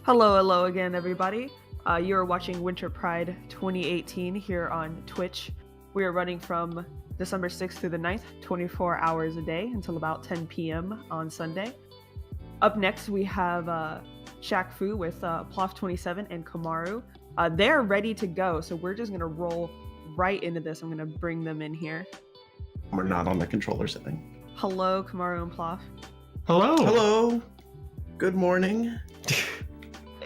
Hello again, everybody. You are watching Winter Pride 2018 here on Twitch. We are running from December 6th through the 9th, 24 hours a day until about 10 p.m. on Sunday. Up next, we have Shaq-Fu with plof27 and Komaru. They're ready to go, so we're just going to roll right into this. I'm going to bring them in here. We're not on the controller setting. Hello, Komaru and Plof. Hello. Hello. Good morning.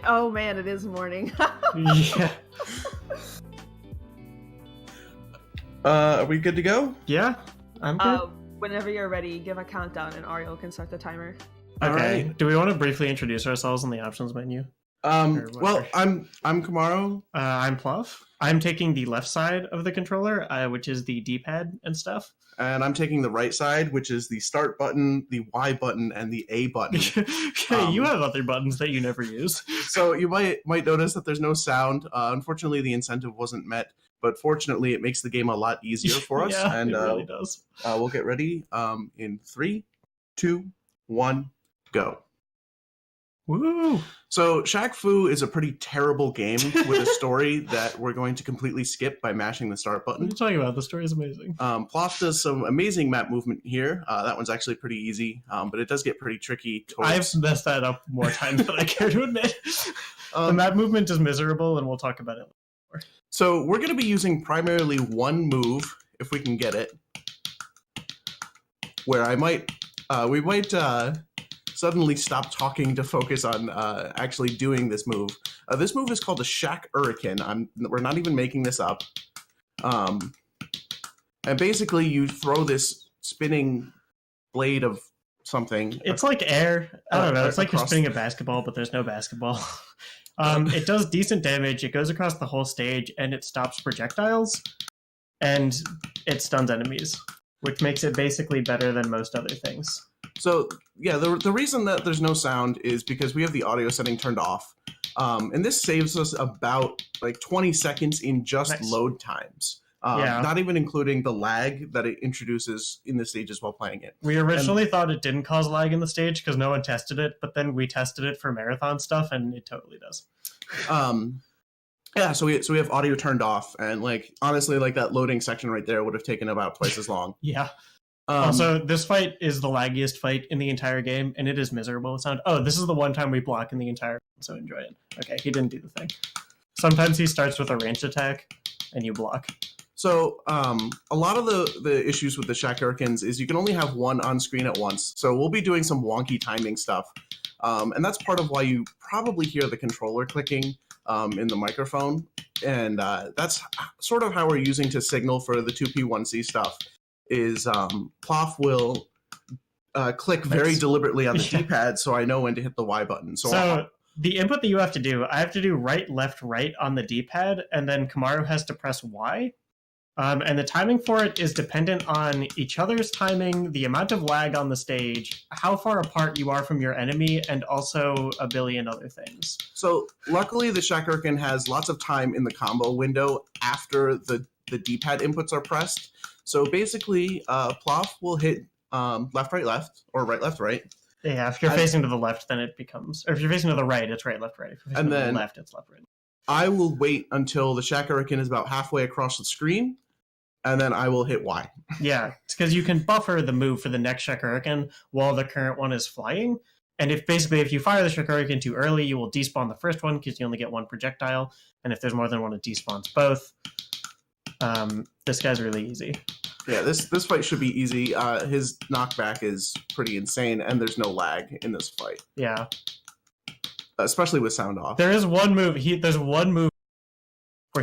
Oh man, it is morning. Yeah. Are we good to go? Yeah, I'm good. Whenever you're ready, give a countdown and Ariel can start the timer. Okay. Alright. Do we want to briefly introduce ourselves in the options menu? Well, I'm Komaru. I'm Plof. I'm taking the left side of the controller, which is the D-pad and stuff. And I'm taking the right side, which is the start button, the Y button, and the A button. Hey, you have other buttons that you never use. So you might notice that there's no sound. Unfortunately, the incentive wasn't met, but fortunately, it makes the game a lot easier for us. Yeah, and it really does. We'll get ready. In 3, 2, 1, go. Woo! So Shaq-Fu is a pretty terrible game with a story that we're going to completely skip by mashing the start What are button. you talking about? The story is amazing. Plof does some amazing map movement here. That one's actually pretty easy, but it does get pretty tricky. I've messed that up more times than I care to admit. The map movement is miserable, and we'll talk about it later. So we're going to be using primarily one move, if we can get it, where we might suddenly stop talking to focus on actually doing this move. This move is called a Shaq-Hurricane. We're not even making this up. And basically, you throw this spinning blade of something. It's like air. I don't know. It's like you're across- spinning a basketball, but there's no basketball. It does decent damage. It goes across the whole stage, and it stops projectiles, and it stuns enemies, which makes it basically better than most other things. So yeah, the reason that there's no sound is because we have the audio setting turned off. And this saves us about like 20 seconds in just Nice. load times. Yeah. Not even including the lag that it introduces in the stages while playing it. We originally thought it didn't cause lag in the stage because no one tested it, but then we tested it for marathon stuff, and it totally does. Yeah, so we have audio turned off, and like honestly, like that loading section right there would have taken about twice as long. Yeah. Also, this fight is the laggiest fight in the entire game, and it is miserable with sound. Oh, this is the one time we block in the entire, so enjoy it. Okay, he didn't do the thing. Sometimes he starts with a ranged attack, and you block. So a lot of the issues with the Shaq-Hurricanes is you can only have one on screen at once. So we'll be doing some wonky timing stuff. And that's part of why you probably hear the controller clicking in the microphone. And that's sort of how we're using to signal for the 2P1C stuff is Plof will click very deliberately on the D-pad so I know when to hit the Y button. So the input that you have to do, I have to do right, left, right on the D-pad, and then Komaru has to press Y. And the timing for it is dependent on each other's timing, the amount of lag on the stage, how far apart you are from your enemy, and also a billion other things. So luckily the Shaq-Hurricane has lots of time in the combo window after the D-pad inputs are pressed. So basically, Plof will hit left, right, left, or right, left, right. Yeah, if you're facing to the left, then it becomes... Or if you're facing to the right, it's right, left, right. If you're facing to the left, it's left, right. I will wait until the Shaq-Hurricane is about halfway across the screen, and then I will hit Y. Yeah, it's because you can buffer the move for the next Shaq-Hurricane while the current one is flying. And if you fire the Shaq-Hurricane too early, you will despawn the first one because you only get one projectile. And if there's more than one, it despawns both. This guy's really easy. Yeah, this fight should be easy. His knockback is pretty insane, and there's no lag in this fight. Yeah. Especially with sound off. There's one move where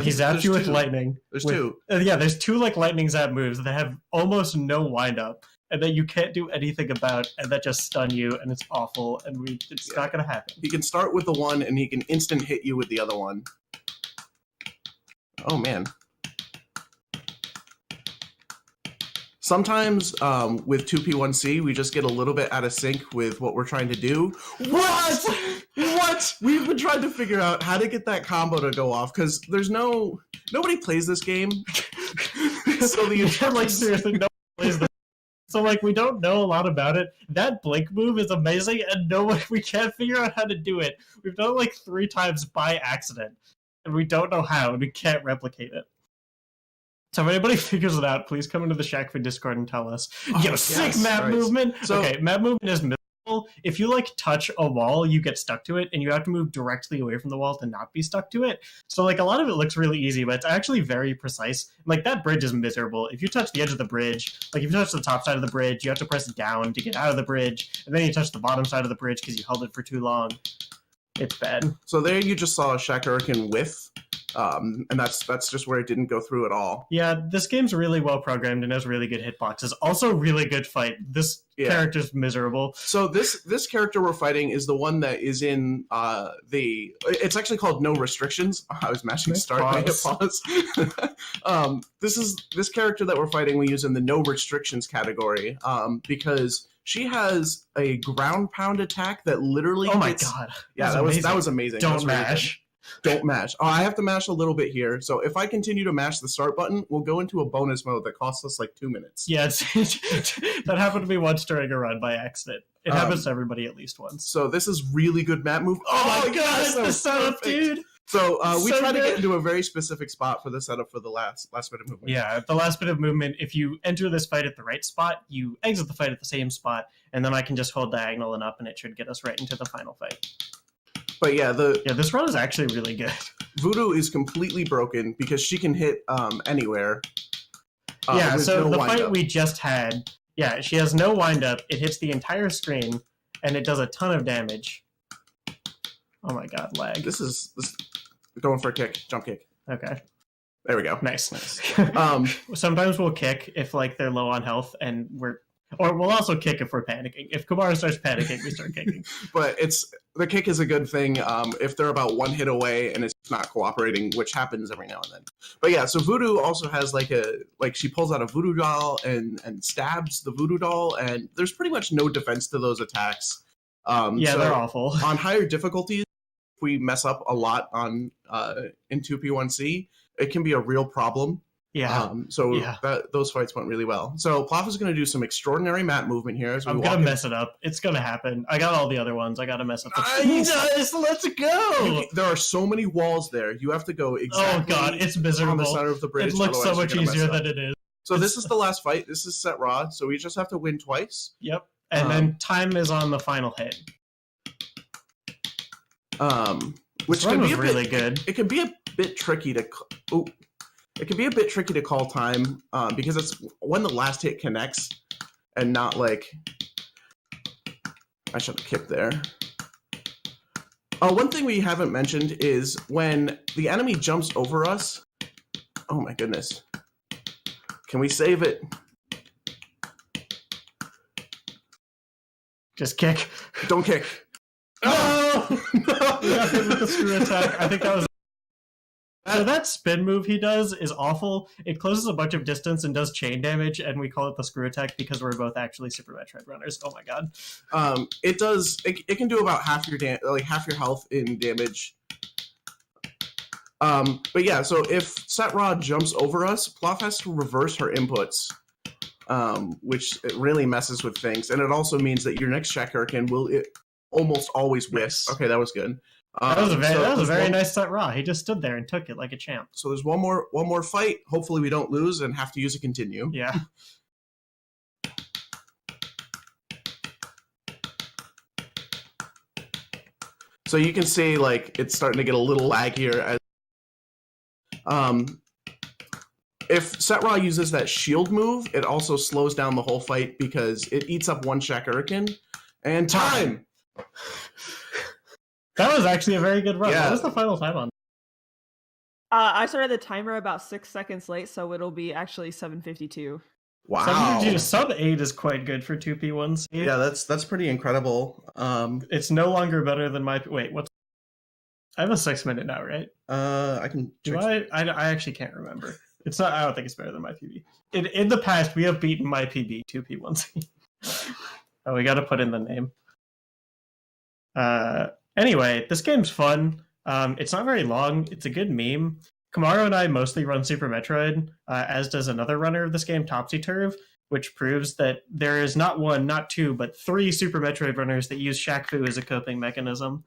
he zaps you with lightning. There's two. Yeah, there's two like lightning zap moves that have almost no wind up and that you can't do anything about, and that just stun you, and it's awful, and it's not gonna happen. He can start with the one, and he can instant hit you with the other one. Oh man. Sometimes with 2P1C, we just get a little bit out of sync with what we're trying to do. What? What? We've been trying to figure out how to get that combo to go off because nobody plays this game. So the like seriously, no one plays the So, like, we don't know a lot about it. That blink move is amazing, and we can't figure out how to do it. We've done it, like, 3 times by accident, and we don't know how, and we can't replicate it. So if anybody figures it out, please come into the Shaq-Fu Discord and tell us. Sick map movement! So, okay, map movement is miserable. If you, like, touch a wall, you get stuck to it, and you have to move directly away from the wall to not be stuck to it. So, like, a lot of it looks really easy, but it's actually very precise. Like, that bridge is miserable. If you touch the edge of the bridge, like, if you touch the top side of the bridge, you have to press down to get out of the bridge, and then you touch the bottom side of the bridge because you held it for too long. It's bad. So there you just saw a Shaq-Fu whiff. And that's just where it didn't go through at all. Yeah, this game's really well programmed and has really good hitboxes. Also, really good fight. This character's miserable. So this character we're fighting is the one that is in it's actually called No Restrictions. I was mashing start. Pause. This character that we're fighting we use in the No Restrictions category because she has a ground pound attack that literally. Oh my god! Yeah, that was amazing. Don't mash. Don't mash. Oh, I have to mash a little bit here. So if I continue to mash the start button, we'll go into a bonus mode that costs us like 2 minutes. Yeah, that happened to me once during a run by accident. It happens to everybody at least once. So this is really good map move. Oh my god, the setup, dude! So we try to get into a very specific spot for the setup for the last bit of movement. Yeah, the last bit of movement, if you enter this fight at the right spot, you exit the fight at the same spot, and then I can just hold diagonal and up, and it should get us right into the final fight. But yeah, this run is actually really good. Voodoo is completely broken because she can hit anywhere. So the fight we just had, she has no windup. It hits the entire screen, and it does a ton of damage. Oh my god, lag. This is going for a kick, jump kick. Okay. There we go. Nice. Sometimes we'll kick if like they're low on health, and we'll also kick if we're panicking. If Komaru starts panicking, we start kicking. But the kick is a good thing if they're about 1 hit away and it's not cooperating, which happens every now and then. But yeah, so Voodoo also has she pulls out a Voodoo doll and stabs the Voodoo doll, and there's pretty much no defense to those attacks. They're awful. On higher difficulties, if we mess up a lot in 2P1C, it can be a real problem. Yeah. Those fights went really well. So Plof is going to do some extraordinary map movement here. I'm going to mess it up. It's going to happen. I got all the other ones. I got to mess up. Nice! Let's go! There are so many walls there. You have to go exactly. Oh god, it's miserable. On the center of the bridge. It looks so much easier than it is. So this is the last fight. This is set raw. So we just have to win twice. Yep. And then time is on the final hit. Which can be really good. It can be a bit tricky to. It can be a bit tricky to call time because it's when the last hit connects and not like... I should have kicked there. One thing we haven't mentioned is when the enemy jumps over us... Oh my goodness. Can we save it? Just kick. Don't kick. No! We got hit with the screw attack. I think that was... So that spin move he does is awful. It closes a bunch of distance and does chain damage, and we call it the screw attack because we're both actually Super Metroid runners. Oh my god! It does. It can do about half your health in damage. But yeah, so if Setrod jumps over us, Plof has to reverse her inputs, which it really messes with things, and it also means that your next Shaq-Fu will almost always whiff. Okay, that was good. That was a very nice set raw. He just stood there and took it like a champ. So there's one more fight. Hopefully we don't lose and have to use a continue. Yeah. So you can see like it's starting to get a little laggier. If Setraw uses that shield move, it also slows down the whole fight because it eats up one Shaq-Fu and time. That was actually a very good run. Yeah. What was the final time on? I started the timer about 6 seconds late, so it'll be actually 7:52. Wow. 7:52, sub 8 is quite good for 2P1C. Yeah, that's pretty incredible. It's no longer better than my... Wait, what's... I have a 6 minute now, right? I can... I actually can't remember. It's not... I don't think it's better than my PB. In the past, we have beaten my PB 2P1C. Oh, we got to put in the name. Anyway, this game's fun. It's not very long. It's a good meme. Komaru and I mostly run Super Metroid, as does another runner of this game, Topsy Turv. which proves that there is not one, not two, but 3 Super Metroid runners that use Shaq-Fu as a coping mechanism.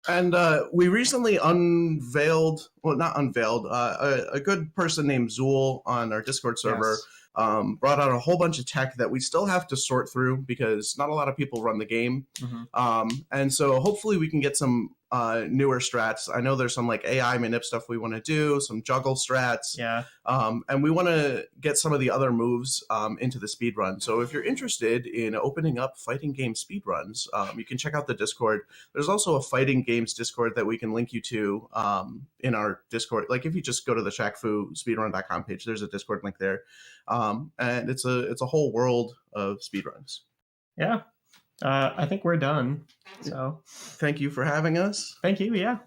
And we recently unveiled, well, not unveiled, a good person named Zool on our Discord server brought out a whole bunch of tech that we still have to sort through because not a lot of people run the game. And so hopefully we can get some newer strats. I know there's some like AI manip stuff we want to do, some juggle strats. And we want to get some of the other moves into the speedrun. So if you're interested in opening up fighting game speedruns, you can check out the Discord. There's also a fighting games Discord that we can link you to in our Discord. Like if you just go to the Shaq-Fu speedrun.com page, there's a Discord link there. And it's a whole world of speedruns. I think we're done. So thank you for having us. Thank you. Yeah.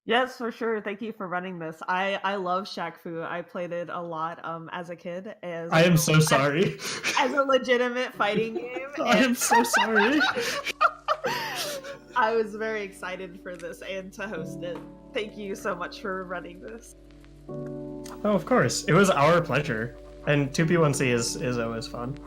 Yes, for sure. Thank you for running this. I love Shaq-Fu. I played it a lot as a kid. I am so sorry. As a legitimate fighting game. I am so sorry. I was very excited for this and to host it. Thank you so much for running this. Oh, of course. It was our pleasure. And 2P1C is always fun.